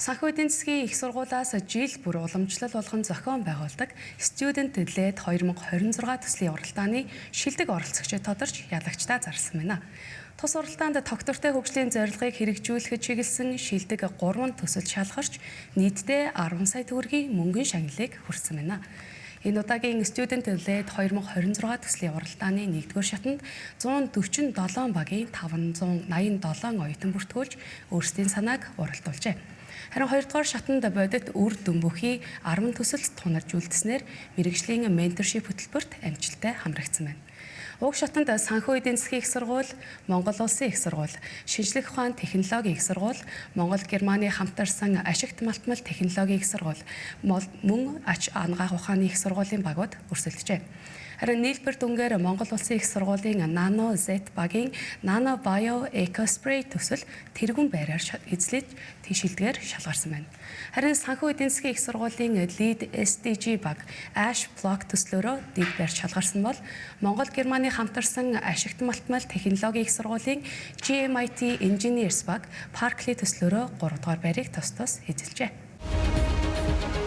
Санхүү эдийн засгийн их сургуулиас жил бүр уламжлал болгон зохион байгуулдаг Student Led 2026 төслийн уралдааны шилдэг оролцогчид тодорч ялагчдаа зарласан байна. Тус уралдаанд тогтвортой хөгжлийн зорилгыг хэрэгжүүлэхэд чиглэсэн шилдэг 3 төсөл шалгарч нийтдээ 10 сая төгрөгийн мөнгөн шагналыг хүргэсэн байна. Энэ удаагийн Student Led 2026 төслийн уралдааны 1-р шатанд 147 багийн 587 оюутан бүртгүүлж өөрсдийн санааг уралдуулжээ. Харин 2-р шатанд бодит үр дүнбүхий 10 төсөлд тунарж үлдснээр мэргэжлийн менторшип хөтөлбөрт амжилттай хамрагдсан байна. Уг шатанд санхүү эдийн засгийн их сургууль, Монгол Улсын их сургууль, шинжлэх ухаан технологийн их сургууль, Монгол Германы хамтарсан ашигт малтмал технологийн их сургууль, мөн ач анагаах ухааны их сургуулийн багууд өрсөлдөжээ. Харин нийлбэр дүнгээр Монгол Улсын их сургуулийн Nano Z багийн Nano Bio EcoSpray төсөл тэргүүн байраар эзлэж шилдгээр шалгарсан байна. Харин санхүү эдийн засгийн их сургуулийн Lead SDG баг Ash Block төслөөрөө дэд байр шалгарсан бол Монгол Германы хамтарсан ашигт малтмал технологийн их сургуулийн GMIT Engineers баг Parkley төслөөрөө 3 дугаар байрыг тус эзэлжээ.